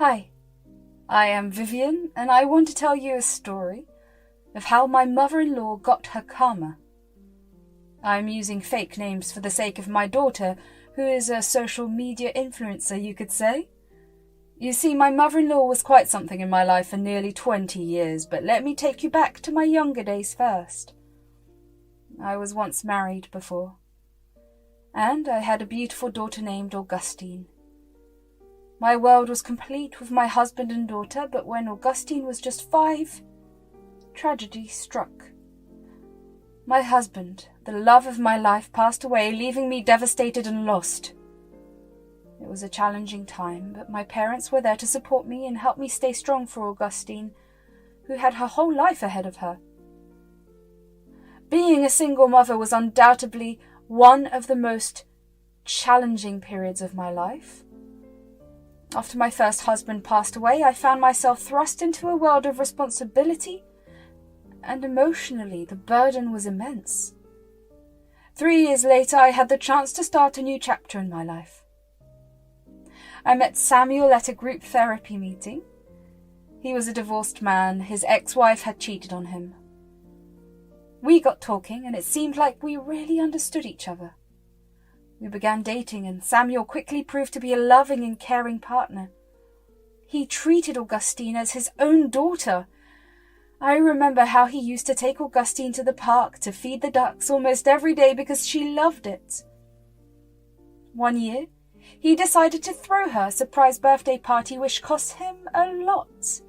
Hi, I am Vivian, and I want to tell you a story of how my mother-in-law got her karma. I'm using fake names for the sake of my daughter, who is a social media influencer, you could say. You see, my mother-in-law was quite something in my life for nearly 20 years, but let me take you back to my younger days first. I was once married before, and I had a beautiful daughter named Augustine. My world was complete with my husband and daughter, but when Augustine was just 5, tragedy struck. My husband, the love of my life, passed away, leaving me devastated and lost. It was a challenging time, but my parents were there to support me and help me stay strong for Augustine, who had her whole life ahead of her. Being a single mother was undoubtedly one of the most challenging periods of my life. After my first husband passed away, I found myself thrust into a world of responsibility, and emotionally the burden was immense. 3 years later, I had the chance to start a new chapter in my life. I met Samuel at a group therapy meeting. He was a divorced man. His ex-wife had cheated on him. We got talking, and it seemed like we really understood each other. We began dating, and Samuel quickly proved to be a loving and caring partner. He treated Augustine as his own daughter. I remember how he used to take Augustine to the park to feed the ducks almost every day because she loved it. One year, he decided to throw her a surprise birthday party, which cost him a lot.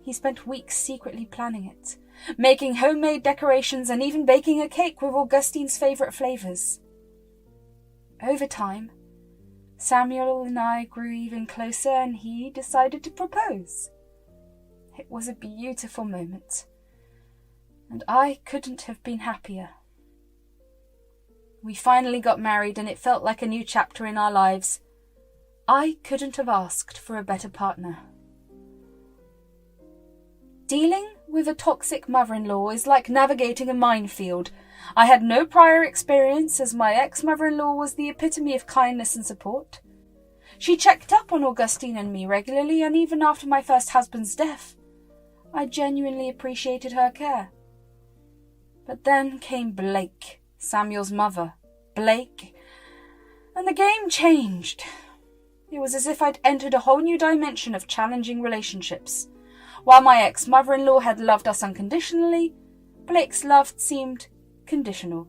He spent weeks secretly planning it, making homemade decorations and even baking a cake with Augustine's favourite flavours. Over time, Samuel and I grew even closer, and he decided to propose. It was a beautiful moment, and I couldn't have been happier. We finally got married, and it felt like a new chapter in our lives. I couldn't have asked for a better partner. Dealing with a toxic mother-in-law is like navigating a minefield. I had no prior experience, as my ex-mother-in-law was the epitome of kindness and support. She checked up on Augustine and me regularly, and even after my first husband's death, I genuinely appreciated her care. But then came Blake, Samuel's mother. Blake. And the game changed. It was as if I'd entered a whole new dimension of challenging relationships. While my ex-mother-in-law had loved us unconditionally, Blake's love seemed conditional.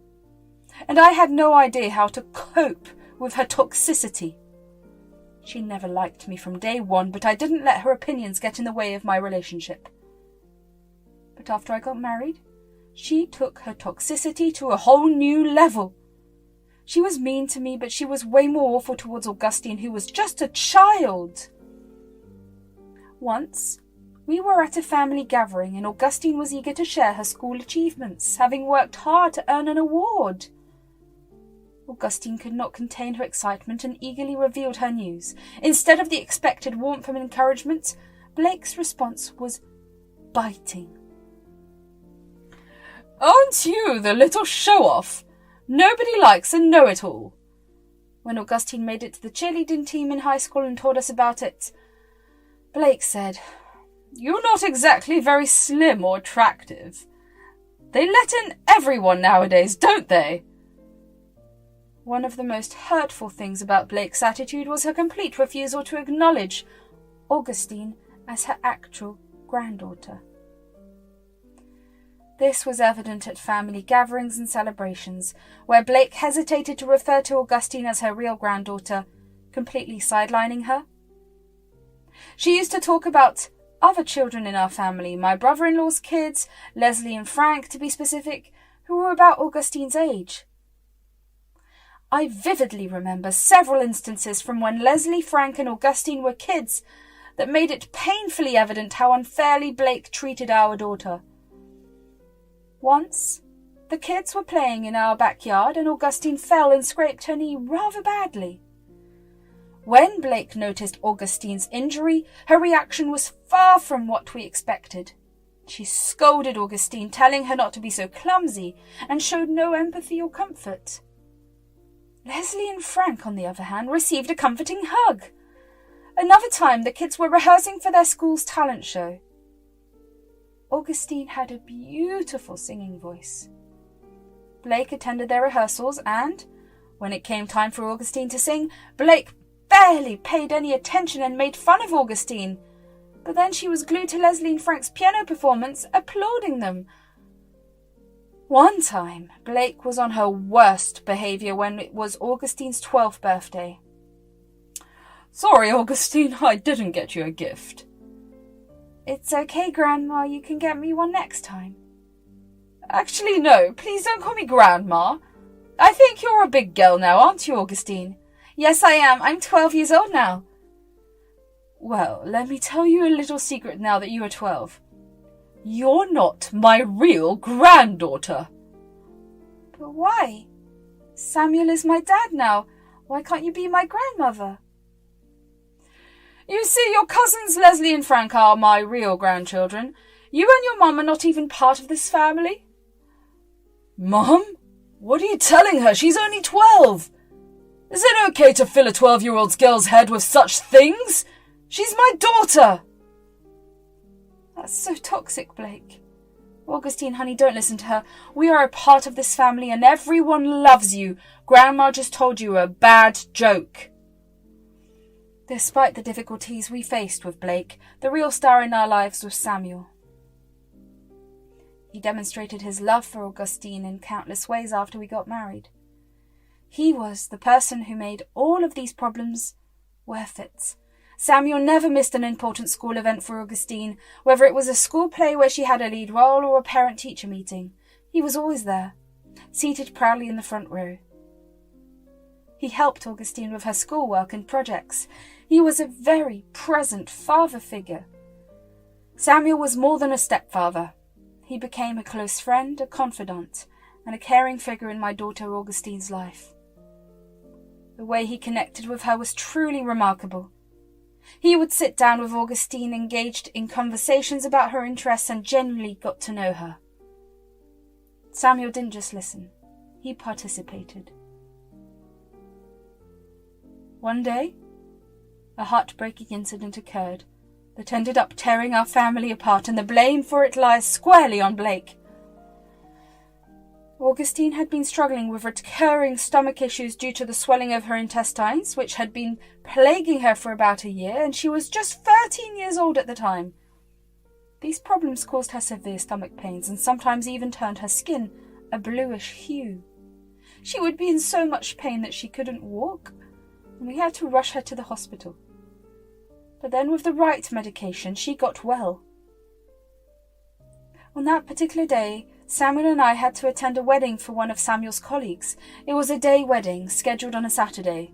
And I had no idea how to cope with her toxicity. She never liked me from day one, but I didn't let her opinions get in the way of my relationship. But after I got married, she took her toxicity to a whole new level. She was mean to me, but she was way more awful towards Augustine, who was just a child. Once, we were at a family gathering, and Augustine was eager to share her school achievements, having worked hard to earn an award. Augustine could not contain her excitement and eagerly revealed her news. Instead of the expected warmth and encouragement, Blake's response was biting. "Aren't you the little show-off? Nobody likes a know-it-all." When Augustine made it to the cheerleading team in high school and told us about it, Blake said, "You're not exactly very slim or attractive. They let in everyone nowadays, don't they?" One of the most hurtful things about Blake's attitude was her complete refusal to acknowledge Augustine as her actual granddaughter. This was evident at family gatherings and celebrations, where Blake hesitated to refer to Augustine as her real granddaughter, completely sidelining her. She used to talk about other children in our family, my brother-in-law's kids, Leslie and Frank to be specific, who were about Augustine's age. I vividly remember several instances from when Leslie, Frank and Augustine were kids that made it painfully evident how unfairly Blake treated our daughter. Once, the kids were playing in our backyard and Augustine fell and scraped her knee rather badly. When Blake noticed Augustine's injury, her reaction was far from what we expected. She scolded Augustine, telling her not to be so clumsy, and showed no empathy or comfort. Leslie and Frank, on the other hand, received a comforting hug. A Another time, the kids were rehearsing for their school's talent show. Augustine had a beautiful singing voice. Blake attended their rehearsals and, when it came time for Augustine to sing, Blake barely paid any attention and made fun of Augustine. But then she was glued to Leslie and Frank's piano performance, applauding them. One time, Blake was on her worst behaviour when it was Augustine's 12th birthday. "Sorry, Augustine, I didn't get you a gift." "It's okay, Grandma, you can get me one next time." "Actually, no, please don't call me Grandma. I think you're a big girl now, aren't you, Augustine?" "Yes, I am. I'm 12 years old now." "Well, let me tell you a little secret now that you are 12. You're not my real granddaughter." "But why? Samuel is my dad now. Why can't you be my grandmother?" "You see, your cousins Leslie and Frank are my real grandchildren. You and your mum are not even part of this family." "Mum? What are you telling her? She's only 12. Is it okay to fill a 12-year-old girl's head with such things? She's my daughter." "That's so toxic, Blake." "Augustine, honey, don't listen to her. We are a part of this family and everyone loves you. Grandma just told you a bad joke." Despite the difficulties we faced with Blake, the real star in our lives was Samuel. He demonstrated his love for Augustine in countless ways after we got married. He was the person who made all of these problems worth it. Samuel never missed an important school event for Augustine, whether it was a school play where she had a lead role or a parent-teacher meeting. He was always there, seated proudly in the front row. He helped Augustine with her schoolwork and projects. He was a very present father figure. Samuel was more than a stepfather. He became a close friend, a confidant, and a caring figure in my daughter Augustine's life. The way he connected with her was truly remarkable. He would sit down with Augustine, engaged in conversations about her interests, and genuinely got to know her. Samuel didn't just listen. He participated. One day, a heartbreaking incident occurred that ended up tearing our family apart, and the blame for it lies squarely on Blake. Augustine had been struggling with recurring stomach issues due to the swelling of her intestines, which had been plaguing her for about a year, and she was just 13 years old at the time. These problems caused her severe stomach pains and sometimes even turned her skin a bluish hue. She would be in so much pain that she couldn't walk, and we had to rush her to the hospital. But then with the right medication, she got well. On that particular day, Samuel and I had to attend a wedding for one of Samuel's colleagues. It was a day wedding, scheduled on a Saturday.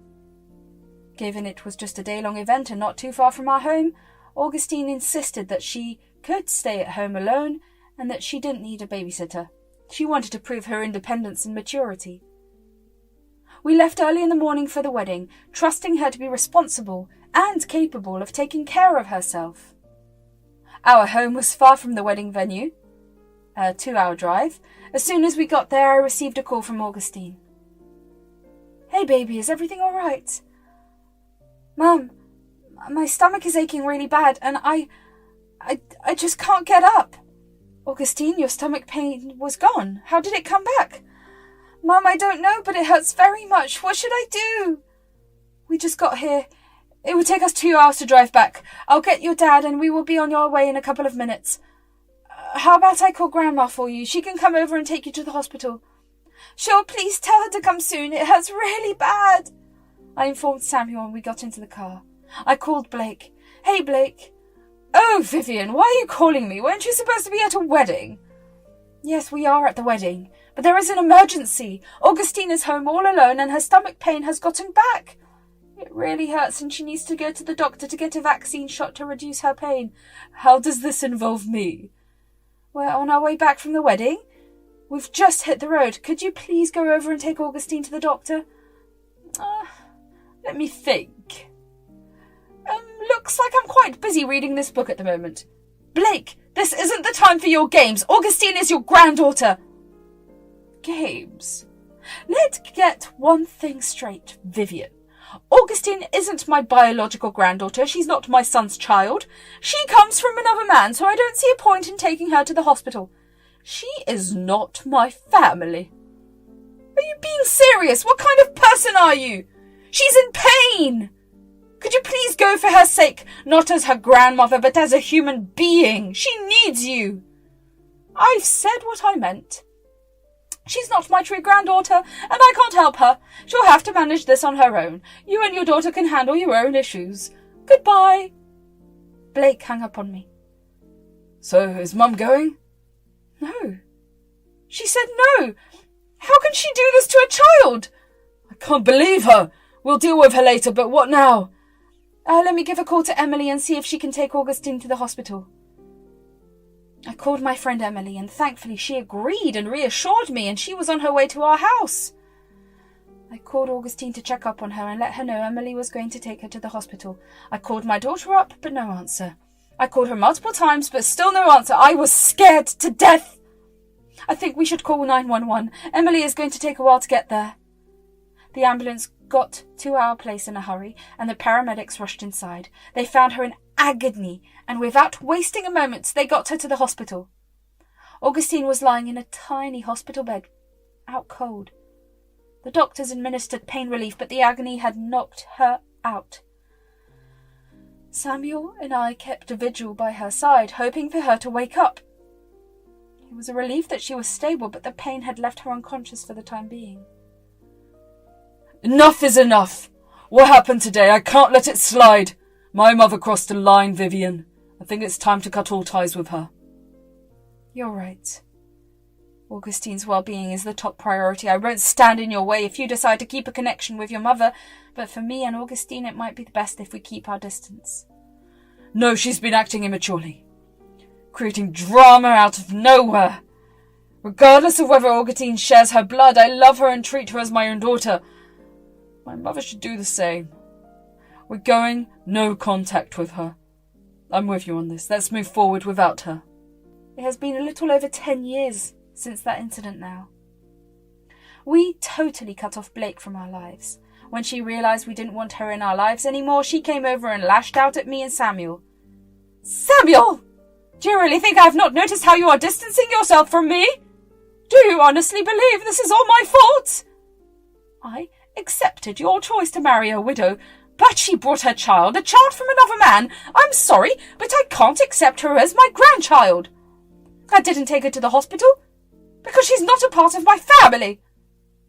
Given it was just a day-long event and not too far from our home, Augustine insisted that she could stay at home alone and that she didn't need a babysitter. She wanted to prove her independence and maturity. We left early in the morning for the wedding, trusting her to be responsible and capable of taking care of herself. Our home was far from the wedding venue, a 2-hour drive. As soon as we got there, I received a call from Augustine. "Hey baby, is everything all right?" "Mum, my stomach is aching really bad and I just can't get up." "Augustine, your stomach pain was gone. How did it come back?" "Mum, I don't know, but it hurts very much. What should I do?" "We just got here. It would take us 2 hours to drive back. I'll get your dad and we will be on your way in a couple of minutes. How about I call Grandma for you? She can come over and take you to the hospital." "Sure, please tell her to come soon. It hurts really bad." I informed Samuel and we got into the car. I called Blake. "Hey, Blake." "Oh, Vivian, why are you calling me? Weren't you supposed to be at a wedding?" "Yes, we are at the wedding, but there is an emergency. Augustine is home all alone and her stomach pain has gotten back. It really hurts and she needs to go to the doctor to get a vaccine shot to reduce her pain." "How does this involve me?" "We're on our way back from the wedding. We've just hit the road. Could you please go over and take Augustine to the doctor?" Let me think. Looks like I'm quite busy reading this book at the moment. Blake, this isn't the time for your games. Augustine is your granddaughter." "Games? Let's get one thing straight, Vivian. Augustine isn't my biological granddaughter. She's not my son's child. She comes from another man, so I don't see a point in taking her to the hospital. She is not my family. Are you being serious? What kind of person are you? She's in pain. Could you please go for her sake, not as her grandmother, but as a human being? She needs you. I've said what I meant. She's not my true granddaughter, and I can't help her. She'll have to manage this on her own. You and your daughter can handle your own issues. Goodbye. Blake hung up on me. So, is Mum going? No. She said no. How can she do this to a child? I can't believe her. We'll deal with her later, but what now? Let me give a call to Emily and see if she can take Augustine to the hospital. I called my friend Emily, and thankfully she agreed and reassured me, and she was on her way to our house. I called Augustine to check up on her and let her know Emily was going to take her to the hospital. I called my daughter up, but no answer. I called her multiple times, but still no answer. I was scared to death. I think we should call 911. Emily is going to take a while to get there. The ambulance got to our place in a hurry, and the paramedics rushed inside. They found her in agony, and without wasting a moment, they got her to the hospital. Augustine was lying in a tiny hospital bed, out cold. The doctors administered pain relief, but the agony had knocked her out. Samuel and I kept a vigil by her side, hoping for her to wake up. It was a relief that she was stable, but the pain had left her unconscious for the time being. Enough is enough. What happened today? I can't let it slide. My mother crossed a line, Vivian. I think it's time to cut all ties with her. You're right. Augustine's well-being is the top priority. I won't stand in your way if you decide to keep a connection with your mother, but for me and Augustine it might be best if we keep our distance. No, she's been acting immaturely, creating drama out of nowhere. Regardless of whether Augustine shares her blood, I love her and treat her as my own daughter. My mother should do the same. We're going no contact with her. I'm with you on this. Let's move forward without her. It has been a little over 10 years since that incident now. We totally cut off Blake from our lives. When she realised we didn't want her in our lives anymore, she came over and lashed out at me and Samuel. Samuel! Do you really think I've not noticed how you are distancing yourself from me? Do you honestly believe this is all my fault? I accepted your choice to marry a widow, but she brought her child, a child from another man. I'm sorry, but I can't accept her as my grandchild. I didn't take her to the hospital because she's not a part of my family,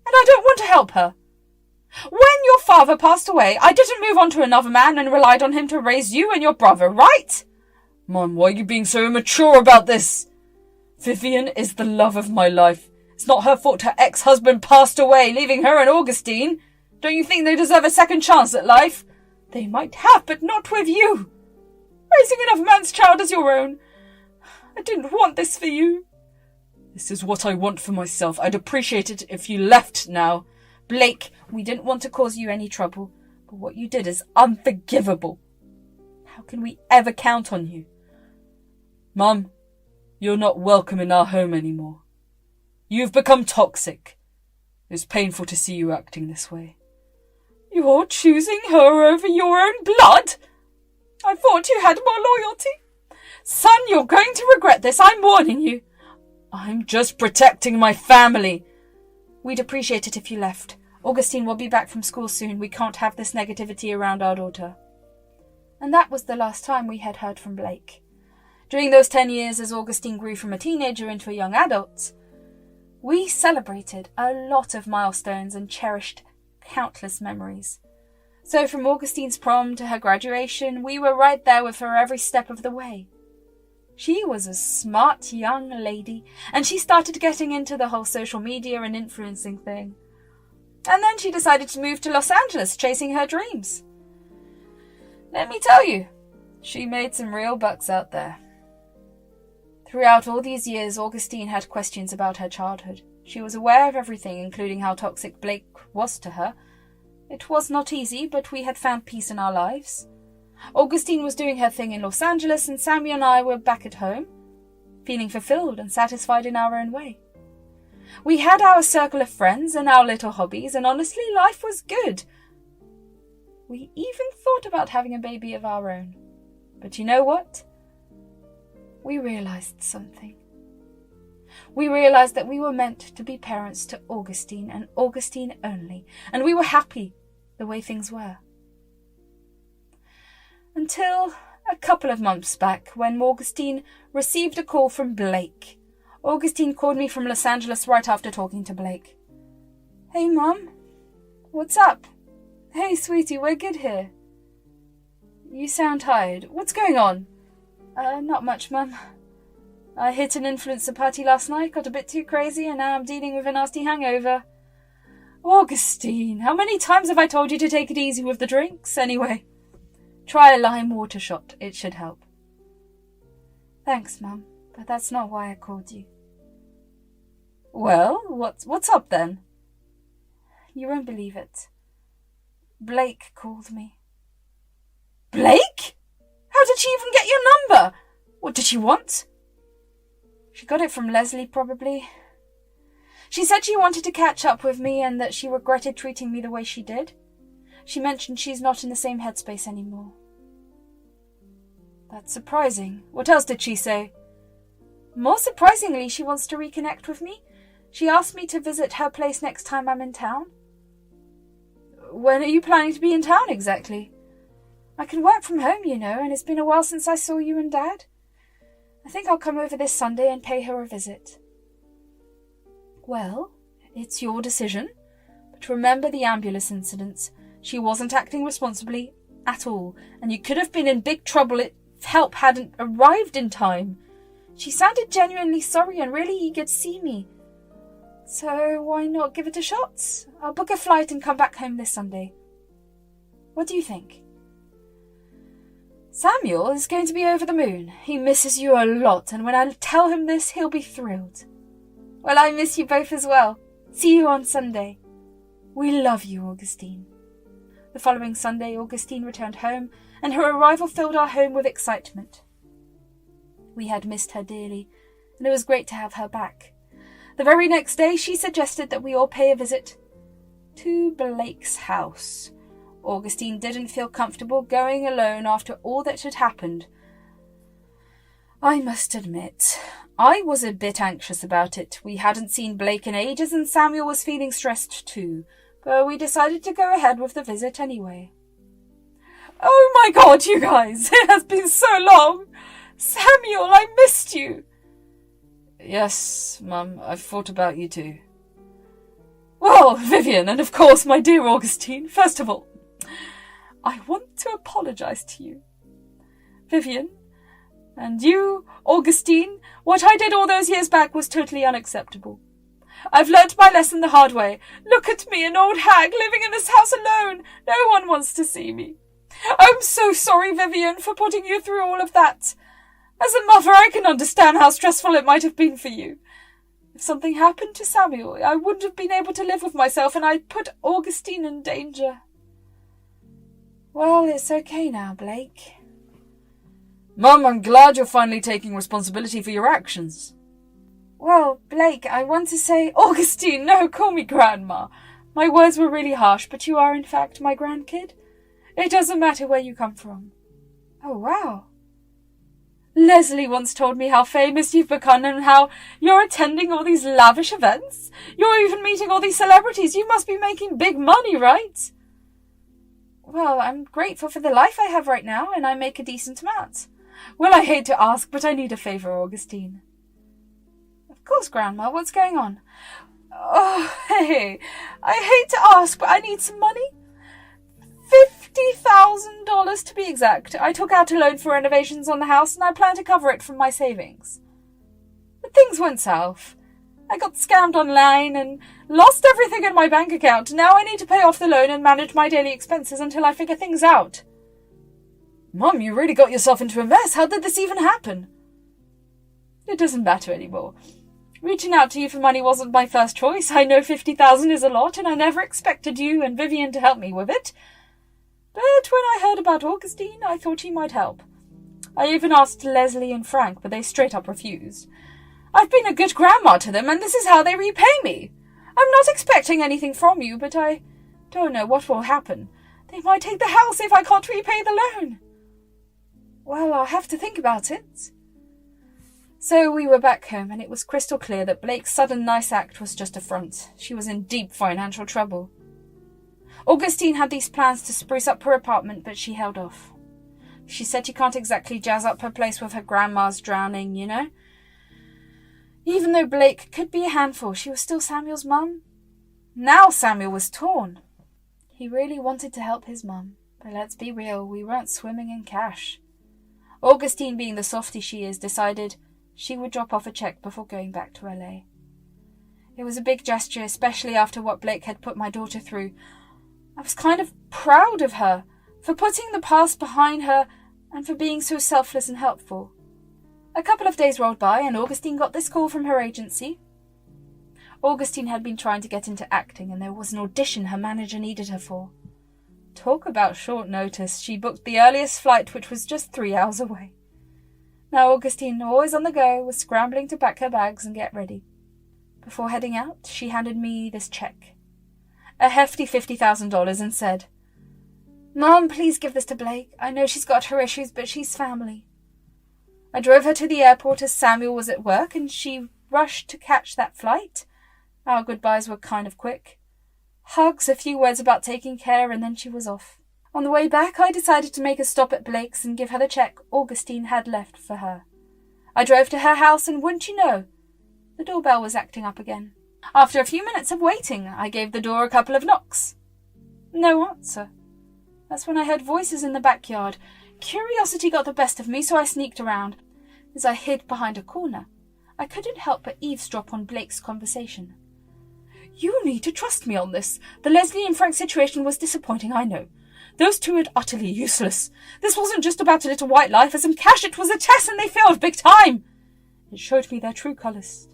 and I don't want to help her. When your father passed away, I didn't move on to another man and relied on him to raise you and your brother, right? Mum, why are you being so immature about this? Vivian is the love of my life. It's not her fault her ex-husband passed away, leaving her and Augustine. Don't you think they deserve a second chance at life? They might have, but not with you. Raising another man's child as your own. I didn't want this for you. This is what I want for myself. I'd appreciate it if you left now. Blake, we didn't want to cause you any trouble, but what you did is unforgivable. How can we ever count on you? Mum, you're not welcome in our home anymore. You've become toxic. It's painful to see you acting this way. You're choosing her over your own blood? I thought you had more loyalty. Son, you're going to regret this. I'm warning you. I'm just protecting my family. We'd appreciate it if you left. Augustine will be back from school soon. We can't have this negativity around our daughter. And that was the last time we had heard from Blake. During those 10 years, as Augustine grew from a teenager into a young adult, we celebrated a lot of milestones and cherished countless memories. So from Augustine's prom to her graduation, we were right there with her every step of the way. She was a smart young lady, and she started getting into the whole social media and influencing thing. And then she decided to move to Los Angeles, chasing her dreams. Let me tell you, she made some real bucks out there. Throughout all these years, Augustine had questions about her childhood. She was aware of everything, including how toxic Blake was to her. It was not easy, but we had found peace in our lives. Augustine was doing her thing in Los Angeles, and Sammy and I were back at home, feeling fulfilled and satisfied in our own way. We had our circle of friends and our little hobbies, and honestly, life was good. We even thought about having a baby of our own. But you know what? We realized something. We realized that we were meant to be parents to Augustine and Augustine only, and we were happy the way things were. Until a couple of months back, when Augustine received a call from Blake. Augustine called me from Los Angeles right after talking to Blake. "Hey, Mum. What's up?" "Hey, sweetie, we're good here." "You sound tired. What's going on?" Not much, Mum. I hit an influencer party last night, got a bit too crazy, and now I'm dealing with a nasty hangover." "Augustine, how many times have I told you to take it easy with the drinks? Anyway, try a lime water shot. It should help." "Thanks, Mum, but that's not why I called you." "Well, what's up then?" "You won't believe it. Blake called me." "Blake? How did she even get your number? What did she want?" "She got it from Leslie, probably. She said she wanted to catch up with me and that she regretted treating me the way she did. She mentioned she's not in the same headspace anymore." "That's surprising. What else did she say?" "More surprisingly, she wants to reconnect with me. She asked me to visit her place next time I'm in town." "When are you planning to be in town exactly?" "I can work from home, you know, and it's been a while since I saw you and Dad. I think I'll come over this Sunday and pay her a visit." "Well, it's your decision, but remember the ambulance incidents. She wasn't acting responsibly at all, and you could have been in big trouble if help hadn't arrived in time. She sounded genuinely sorry and really eager to see me. So why not give it a shot? I'll book a flight and come back home this Sunday. What do you think?" "Samuel is going to be over the moon. He misses you a lot, and when I tell him this, he'll be thrilled." "Well, I miss you both as well. See you on Sunday." "We love you, Augustine." The following Sunday, Augustine returned home, and her arrival filled our home with excitement. We had missed her dearly, and it was great to have her back. The very next day, she suggested that we all pay a visit to Blake's house. Augustine didn't feel comfortable going alone after all that had happened. I must admit, I was a bit anxious about it. We hadn't seen Blake in ages, and Samuel was feeling stressed too, but we decided to go ahead with the visit anyway. "Oh my God, you guys! It has been so long! Samuel, I missed you!" "Yes, Mum, I've thought about you too." "Well, Vivian, and of course my dear Augustine, first of all, I want to apologise to you. Vivian, and you, Augustine, what I did all those years back was totally unacceptable. I've learnt my lesson the hard way. Look at me, an old hag, living in this house alone. No one wants to see me. I'm so sorry, Vivian, for putting you through all of that. As a mother, I can understand how stressful it might have been for you. If something happened to Samuel, I wouldn't have been able to live with myself, and I'd put Augustine in danger." "Well, it's okay now, Blake." "Mum, I'm glad you're finally taking responsibility for your actions." "Well, Blake, I want to say—" "Augustine, no, call me Grandma. My words were really harsh, but you are in fact my grandkid. It doesn't matter where you come from." "Oh, wow." "Leslie once told me how famous you've become and how you're attending all these lavish events. You're even meeting all these celebrities. You must be making big money, right?" "Well, I'm grateful for the life I have right now, and I make a decent amount." "Well, I hate to ask, but I need a favour, Augustine." "Of course, Grandma. What's going on?" "Oh, hey, I hate to ask, but I need some money. $50,000 to be exact. I took out a loan for renovations on the house, and I plan to cover it from my savings. But things went south. I got scammed online and lost everything in my bank account. Now I need to pay off the loan and manage my daily expenses until I figure things out." "Mum, you really got yourself into a mess. How did this even happen?" "It doesn't matter anymore. Reaching out to you for money wasn't my first choice. I know 50,000 is a lot, and I never expected you and Vivian to help me with it. But when I heard about Augustine, I thought he might help. I even asked Leslie and Frank, but they straight up refused. I've been a good grandma to them, and this is how they repay me. I'm not expecting anything from you, but I don't know what will happen. They might take the house if I can't repay the loan. Well, I'll have to think about it. So we were back home, and it was crystal clear that Blake's sudden nice act was just a front. She was in deep financial trouble. Augustine had these plans to spruce up her apartment, but she held off. She said you can't exactly jazz up her place with her grandma's drowning, you know? Even though Blake could be a handful, she was still Samuel's mum. Now Samuel was torn. He really wanted to help his mum, but let's be real, we weren't swimming in cash. Augustine, being the softie she is, decided she would drop off a cheque before going back to LA. It was a big gesture, especially after what Blake had put my daughter through. I was kind of proud of her for putting the past behind her and for being so selfless and helpful. A couple of days rolled by and Augustine got this call from her agency. Augustine had been trying to get into acting and there was an audition her manager needed her for. Talk about short notice. She booked the earliest flight, which was just 3 hours away. Now Augustine, always on the go, was scrambling to pack her bags and get ready. Before heading out, she handed me this cheque, a hefty $50,000, and said, "Mom, please give this to Blake. I know she's got her issues, but she's family." I drove her to the airport as Samuel was at work, and she rushed to catch that flight. Our goodbyes were kind of quick. Hugs, a few words about taking care, and then she was off. On the way back, I decided to make a stop at Blake's and give her the cheque Augustine had left for her. I drove to her house, and wouldn't you know, the doorbell was acting up again. After a few minutes of waiting, I gave the door a couple of knocks. No answer. That's when I heard voices in the backyard. Curiosity got the best of me, so I sneaked around. As I hid behind a corner, I couldn't help but eavesdrop on Blake's conversation. "You need to trust me on this. The Leslie and Frank situation was disappointing, I know. Those two are utterly useless. This wasn't just about a little white lie for some cash. It was a test and they failed big time. It showed me their true colours.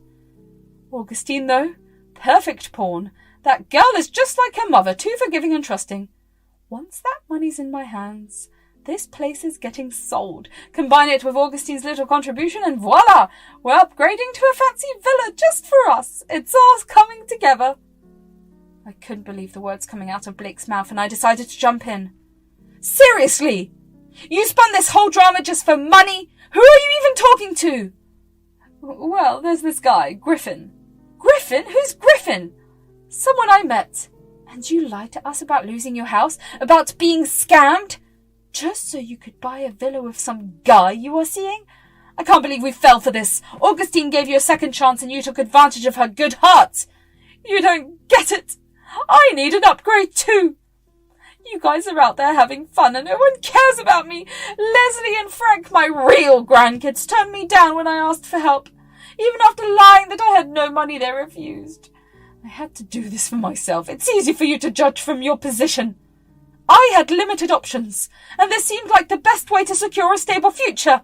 Augustine, though, perfect pawn. That girl is just like her mother, too forgiving and trusting. Once that money's in my hands, this place is getting sold. Combine it with Augustine's little contribution and voila! We're upgrading to a fancy villa just for us. It's all coming together." I couldn't believe the words coming out of Blake's mouth, and I decided to jump in. "Seriously? You spun this whole drama just for money? Who are you even talking to?" "Well, there's this guy, Griffin." "Griffin? Who's Griffin?" "Someone I met." "And you lied to us about losing your house? About being scammed? Just so you could buy a villa with some guy you were seeing? I can't believe we fell for this. Augustine gave you a second chance and you took advantage of her good heart. You don't get it. I need an upgrade too. You guys are out there having fun and no one cares about me. Leslie and Frank, my real grandkids, turned me down when I asked for help. Even after lying that I had no money, they refused. I had to do this for myself. It's easy for you to judge from your position. I had limited options, and this seemed like the best way to secure a stable future.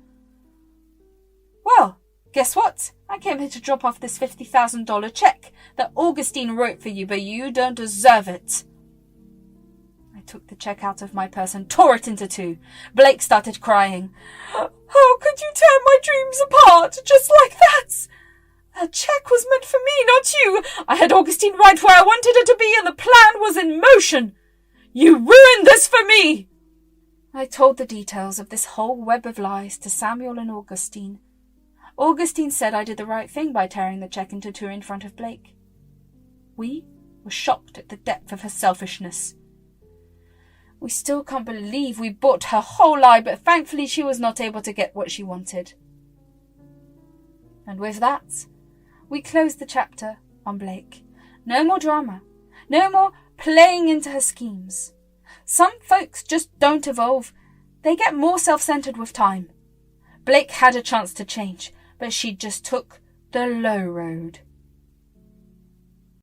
Well, guess what? I came here to drop off this $50,000 cheque that Augustine wrote for you, but you don't deserve it. I took the cheque out of my purse and tore it into two. Blake started crying. How could you tear my dreams apart just like that? That cheque was meant for me, not you. I had Augustine right where I wanted her to be, and the plan was in motion. You ruined this for me! I told the details of this whole web of lies to Samuel and Augustine. Augustine said I did the right thing by tearing the cheque into two in front of Blake. We were shocked at the depth of her selfishness. We still can't believe we bought her whole lie, but thankfully she was not able to get what she wanted. And with that, we closed the chapter on Blake. No more drama. No more playing into her schemes. Some folks just don't evolve. They get more self-centered with time. Blake had a chance to change, but she just took the low road.